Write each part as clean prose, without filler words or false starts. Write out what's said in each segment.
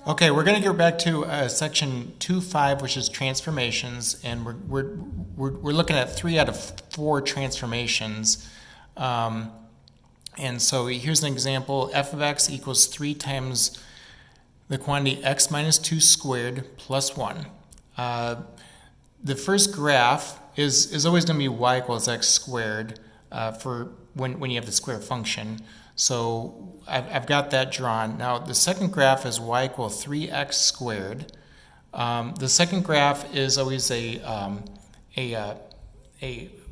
Okay, we're going to go back to section 2.5, which is transformations, and we're looking at 3 out of 4 transformations. And so here's an example: f of x equals 3 times the quantity x minus 2 squared plus 1. The first graph is always going to be y equals x squared for when you have the square function. So I've got that drawn. Now the second graph is y equals 3x squared. The second graph is always a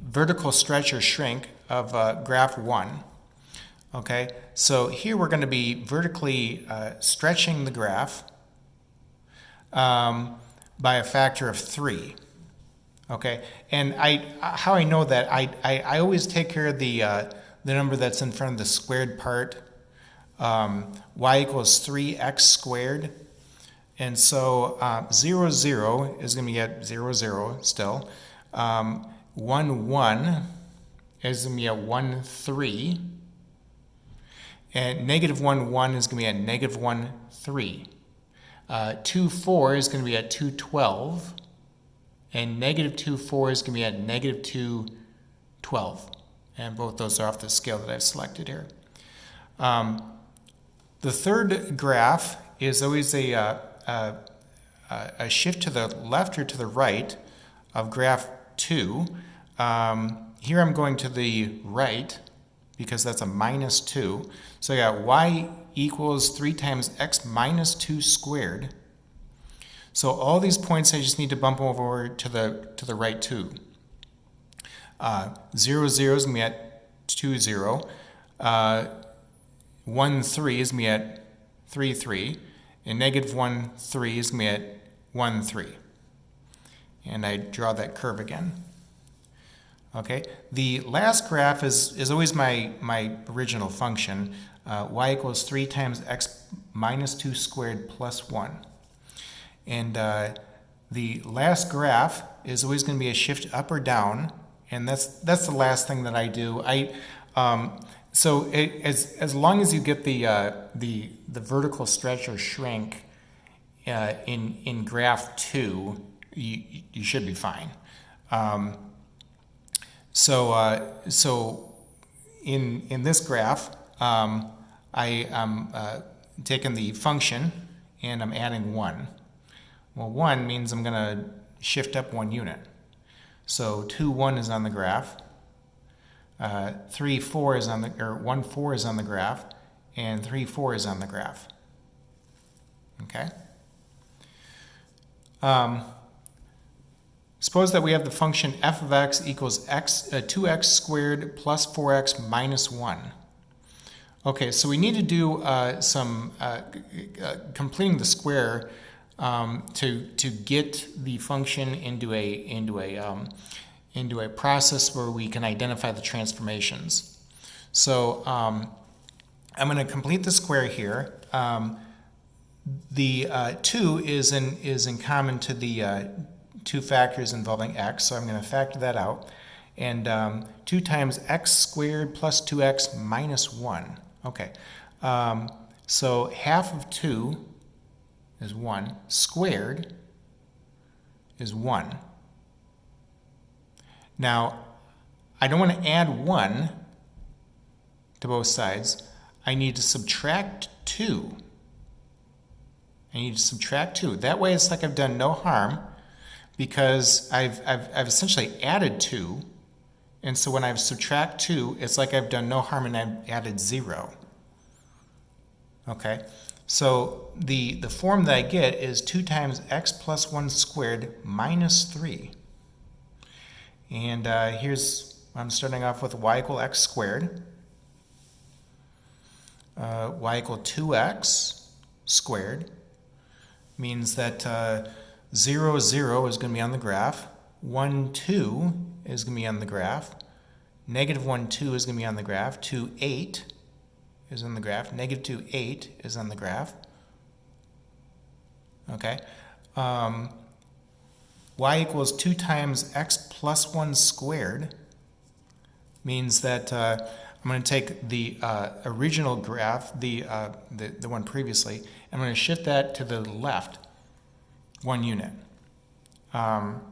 vertical stretch or shrink of graph 1. Okay, so here we're going to be vertically stretching the graph by a factor of 3. Okay, and how I know that, I always take care of the number that's in front of the squared part. Y equals 3x squared. And so 0, 0 is going to be at 0, 0 still. 1, 1 is going to be at 1, 3. And negative 1, 1 is going to be at negative 1, 3. 2, 4 is going to be at 2, 12. And negative 2, 4 is going to be at negative 2, 12. And both those are off the scale that I've selected here. The third graph is always a shift to the left or to the right of graph 2. Here I'm going to the right because that's a minus 2. So I got y equals 3 times x minus 2 squared. So all these points I just need to bump over to the right 2. 0, 0 is going to be at 2, 0. 1, 3 is going to be at 3, 3. And negative 1, 3 is going to be at 1, 3. And I draw that curve again. Okay, the last graph is always my original function. Y equals 3 times x minus 2 squared plus 1. And the last graph is always going to be a shift up or down, and that's the last thing that I do. So as long as you get the vertical stretch or shrink in graph 2, you should be fine. So in this graph, I am taking the function and I'm adding 1. Well, 1 means I'm going to shift up 1 unit. So 2, 1 is on the graph. 3, 4 is on the, or 1, 4 is on the graph, and 3, 4 is on the graph. Okay. Suppose that we have the function f of x equals 2x squared plus 4x minus 1. Okay, so we need to do some completing the square to get the function into a process where we can identify the transformations. So I'm going to complete the square here. The 2 is in common to the 2 factors involving x, so I'm going to factor that out. And 2 times x squared plus 2x minus 1. Okay, so half of 2 is 1, squared is 1. Now, I don't want to add 1 to both sides. I need to subtract 2. I need to subtract 2. That way it's like I've done no harm because I've essentially added 2. And so when I subtract 2, it's like I've done no harm and I've added 0. Okay? So the form that I get is 2 times x plus 1 squared minus 3. And I'm starting off with y equal x squared. Y equal 2x squared means that 0, 0 is going to be on the graph. 1, 2 is going to be on the graph. Negative 1, 2 is going to be on the graph. 2, 8 is on the graph. Negative 2, 8 is on the graph. Okay. Y equals 2 times x plus 1 squared means that I'm going to take the original graph, the one previously, I'm going to shift that to the left 1 unit. I'm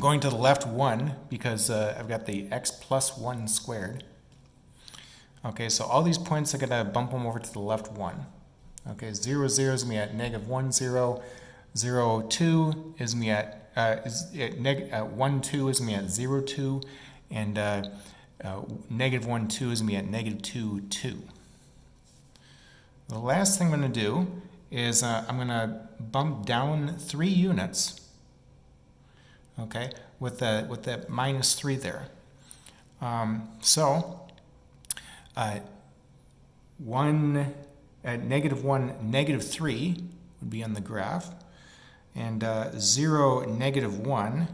going to the left 1 because I've got the x plus 1 squared. Okay, so all these points are going to bump them over to the left 1. Okay, 0, 0 is going to be at negative 1, 0. 0, 2 is going to be at 1, 2 is going to be at 0, 2. And negative 1, 2 is going to be at negative 2, 2. The last thing I'm going to do is I'm going to bump down 3 units, okay, with that minus 3 there. Negative 1, negative 3 would be on the graph, and 0, negative 1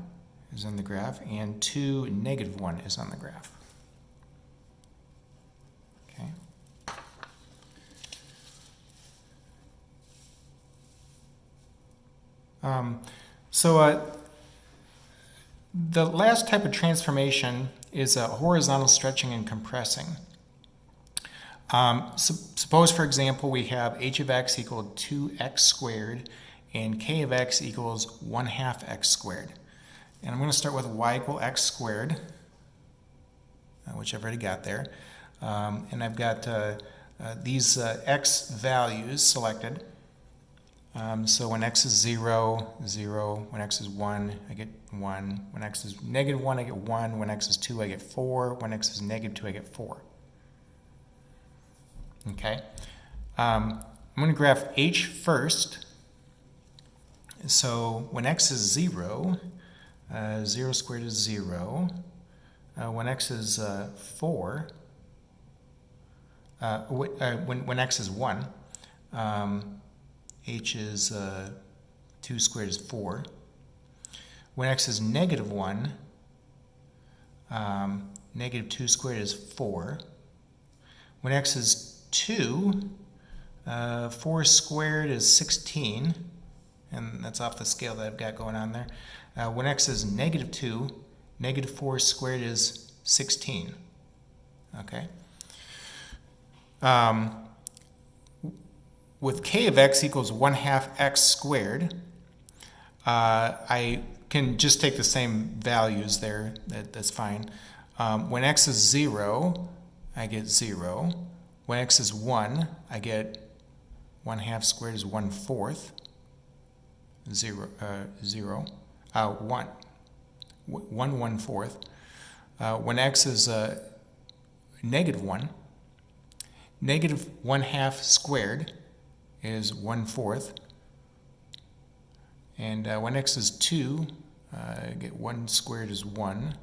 is on the graph, and 2, negative 1 is on the graph. Okay. The last type of transformation is horizontal stretching and compressing. Suppose, for example, we have h of x equal 2x squared and k of x equals 1/2 x squared. And I'm going to start with y equal x squared, which I've already got there. And I've got these x values selected. So when x is 0, 0. When x is 1, I get 1. When x is negative 1, I get 1. When x is 2, I get 4. When x is negative 2, I get 4. Okay. I'm going to graph h first. So when x is 0, 0 squared is 0. When x is 4, when x is 1, h is 2 squared is 4. When x is negative 1, negative 2 squared is 4. When x is 2, 4 squared is 16, and that's off the scale that I've got going on there. When x is negative 2, negative 4 squared is 16. Okay. With k of x equals 1/2 x squared, I can just take the same values there. That's fine. When x is 0, I get 0. When x is 1, I get 1/2 squared is 1/4. 0, 0. 1 1/4. When x is negative 1, negative 1/2 squared is 1/4. And when x is 2, I get 1 squared is 1.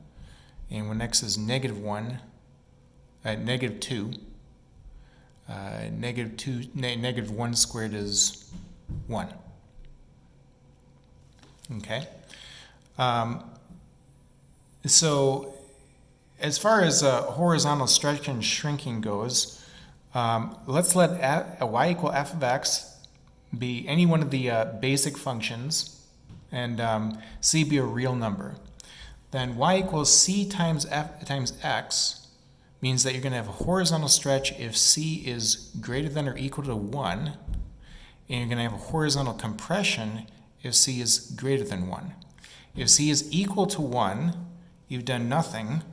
And when x is negative 1, negative 2, negative 1 squared is 1. Okay. So as far as horizontal stretch and shrinking goes, let's let y equal f of x be any one of the basic functions, and c be a real number. Then y equals c times f times x means that you're going to have a horizontal stretch if c is greater than or equal to 1, and you're going to have a horizontal compression if c is greater than 1. If c is equal to 1, you've done nothing,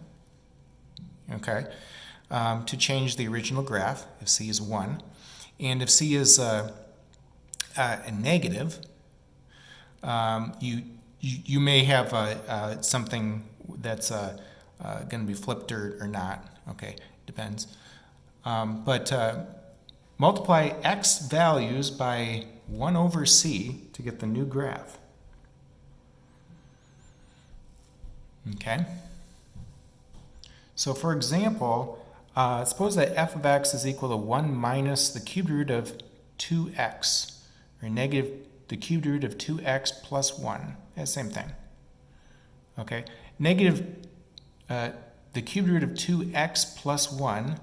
okay, to change the original graph if c is 1. And if c is a negative, you may have something that's going to be flipped or not. Okay, depends. But multiply x values by 1 over c to get the new graph. Okay. So for example, suppose that f of x is equal to 1 minus the cubed root of 2x, or negative the cubed root of 2x plus 1. That's the same thing. Okay. Negative the cubed root of 2x plus 1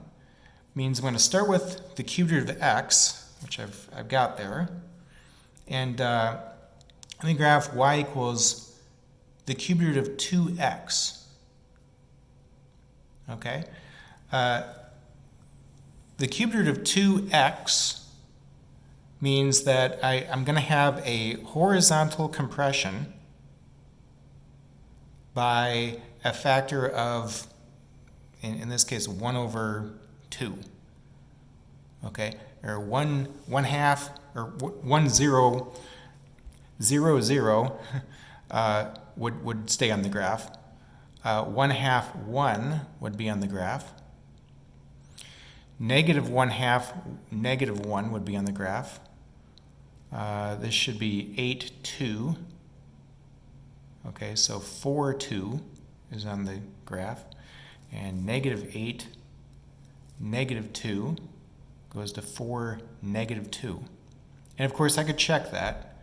means I'm going to start with the cubed root of x, which I've got there, and let me graph y equals the cubed root of 2x. Okay. The cube root of 2x means that I'm going to have a horizontal compression by a factor of, in this case, 1 over 2. Okay, or 1 half, or 1 0 0 0 would stay on the graph. 1 half 1 would be on the graph. Negative 1 half negative 1 would be on the graph. This should be 8 2. Okay, so 4 2 is on the graph, and negative 8 negative 2 goes to 4 negative 2. And of course I could check that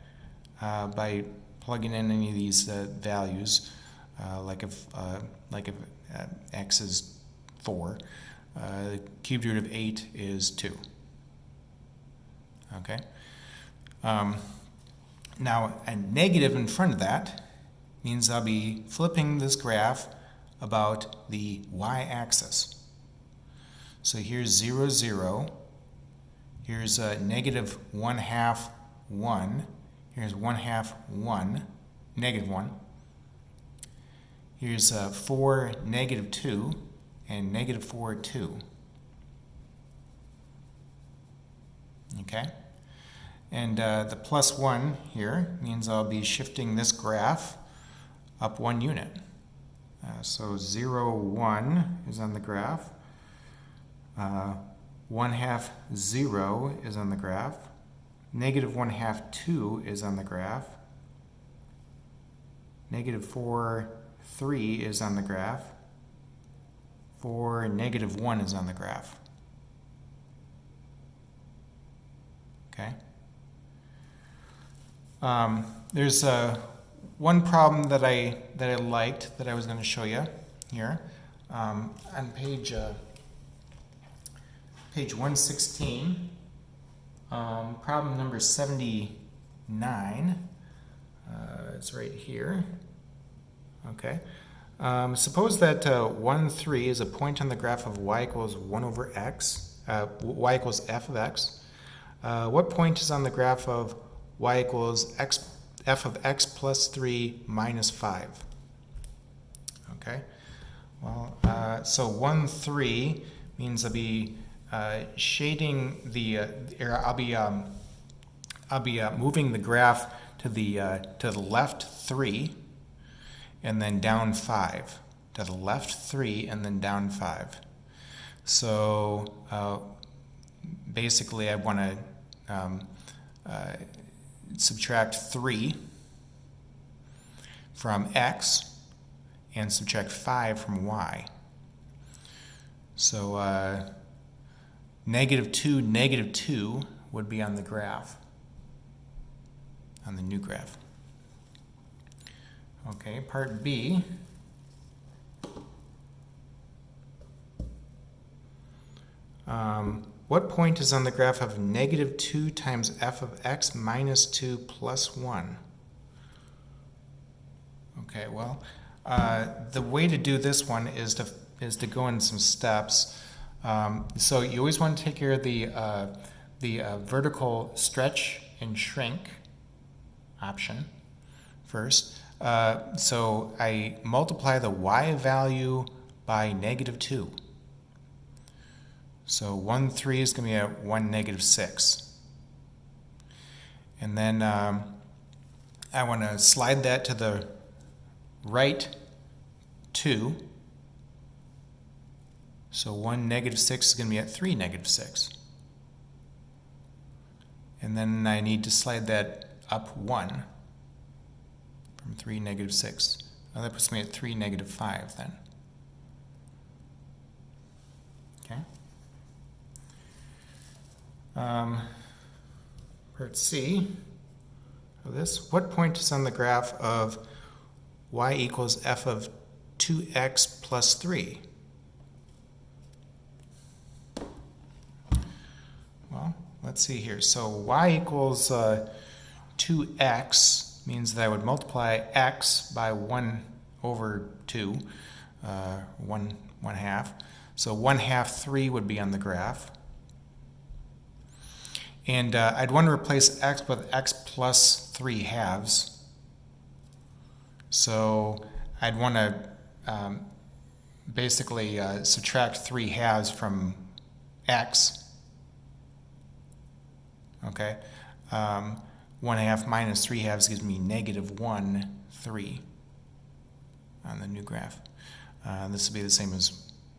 by plugging in any of these values, like if x is 4, the cube root of 8 is 2. Okay. Now a negative in front of that means I'll be flipping this graph about the y-axis. So here's 0 0. Here's negative 1 half 1. Here's 1 half 1, negative 1. Here's 4 negative 2 and negative 4 2. Okay? And the plus 1 here means I'll be shifting this graph up 1 unit. So 0 1 is on the graph. 1 half 0 is on the graph. Negative 1 half 2 is on the graph. Negative 4 3 is on the graph. 4 negative 1 is on the graph. Okay. There's one problem that I liked that I was going to show you here on page 116. Problem number 79. It's right here. Okay. Suppose that 1 3 is a point on the graph of y equals 1 over x. Y equals f of x. What point is on the graph of y equals f of x plus 3 minus 5? Okay. Well, so 1 3 means I'll be shading the, I'll be moving the graph to the left 3 and then down 5. To the left 3 and then down 5. So basically I want to subtract 3 from x and subtract 5 from y. So negative 2, negative 2 would be on the graph, on the new graph. Okay, part B. What point is on the graph of negative 2 times f of x minus 2 plus 1? Okay, well, the way to do this one is to go in some steps. So you always want to take care of the vertical stretch and shrink option first. So I multiply the y value by negative 2. So 1 3 is going to be at 1 negative 6. And then I want to slide that to the right 2. So 1 negative 6 is going to be at 3 negative 6. And then I need to slide that up 1 from 3 negative 6. Now that puts me at 3 negative 5 then. Okay. Part C of this. What point is on the graph of y equals f of 2x plus 3? Well, let's see here. So y equals 2x means that I would multiply x by 1 over 2, 1 half. So 1/2 3 would be on the graph. And I'd want to replace x with x plus 3/2. So I'd want to basically subtract 3/2 from x. Okay. 1/2 minus 3/2 gives me -1, 3 on the new graph. This will be the same as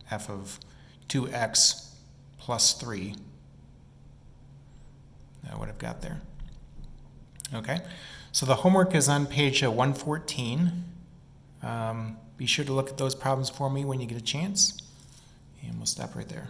f of 2x plus 3. What I've got there. Okay, so the homework is on page 114. Be sure to look at those problems for me when you get a chance, and we'll stop right there.